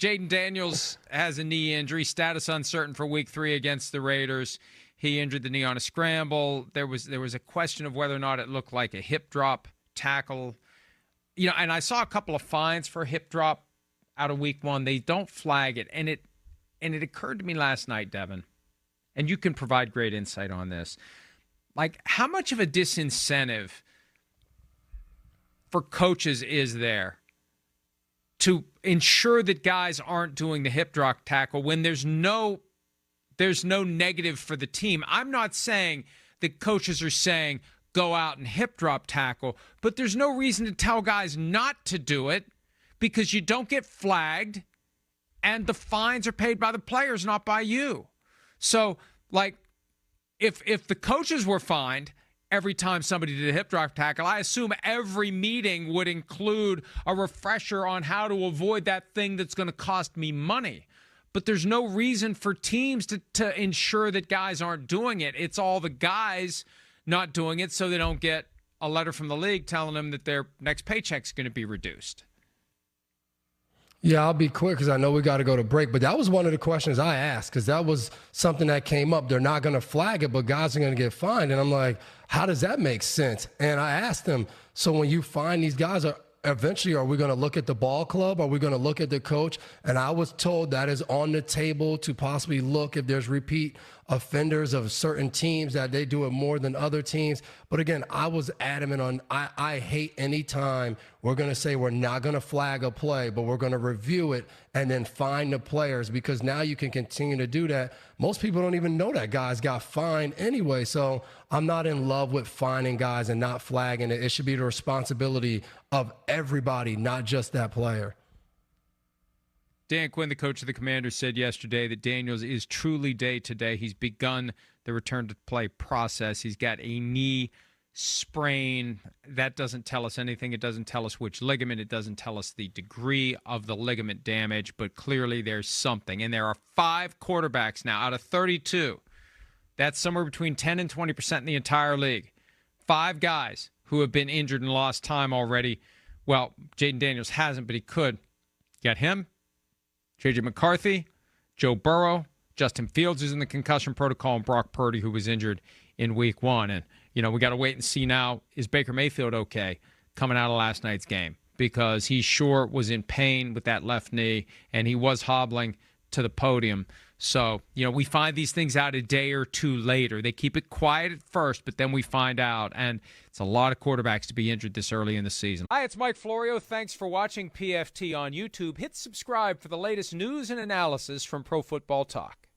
Jayden Daniels has a knee injury, status uncertain for Week 3 against the Raiders. He injured the knee on a scramble. There was a question of whether or not it looked like a hip drop tackle. And I saw a couple of fines for hip drop out of Week 1. They don't flag it, and it occurred to me last night, Devin, and you can provide great insight on this. Like, how much of a disincentive for coaches is there to ensure that guys aren't doing the hip drop tackle when there's no negative for the team? I'm not saying that coaches are saying go out and hip drop tackle, but there's no reason to tell guys not to do it because you don't get flagged and the fines are paid by the players, not by you. So, like, if the coaches were fined every time somebody did a hip drop tackle, I assume every meeting would include a refresher on how to avoid that thing that's going to cost me money. But there's no reason for teams to ensure that guys aren't doing it. It's all the guys not doing it so they don't get a letter from the league telling them that their next paycheck's going to be reduced. Yeah, I'll be quick because I know we got to go to break. But that was one of the questions I asked because that was something that came up. They're not going to flag it, but guys are going to get fined. And I'm like, how does that make sense? And I asked them, so when you find these guys, eventually are we going to look at the ball club? Are we going to look at the coach? And I was told that is on the table to possibly look if there's repeat offenders of certain teams that they do it more than other teams. But again, I was adamant on I hate any time we're going to say we're not going to flag a play, but we're going to review it and then fine the players because now you can continue to do that. Most people don't even know that guys got fined anyway. So I'm not in love with fining guys and not flagging it. It should be the responsibility of everybody, not just that player. Dan Quinn, the coach of the Commanders, said yesterday that Daniels is truly day-to-day. He's begun the return-to-play process. He's got a knee sprain. That doesn't tell us anything. It doesn't tell us which ligament. It doesn't tell us the degree of the ligament damage, but clearly there's something. And there are 5 quarterbacks now out of 32. That's somewhere between 10 and 20% in the entire league. 5 guys who have been injured and lost time already. Well, Jayden Daniels hasn't, but he could. You got him, J.J. McCarthy, Joe Burrow, Justin Fields, who's in the concussion protocol, and Brock Purdy, who was injured in Week 1. And, we got to wait and see now, is Baker Mayfield okay coming out of last night's game? Because he sure was in pain with that left knee, and he was hobbling to the podium. So, we find these things out a day or two later. They keep it quiet at first, but then we find out. And it's a lot of quarterbacks to be injured this early in the season. Hi, it's Mike Florio. Thanks for watching PFT on YouTube. Hit subscribe for the latest news and analysis from Pro Football Talk.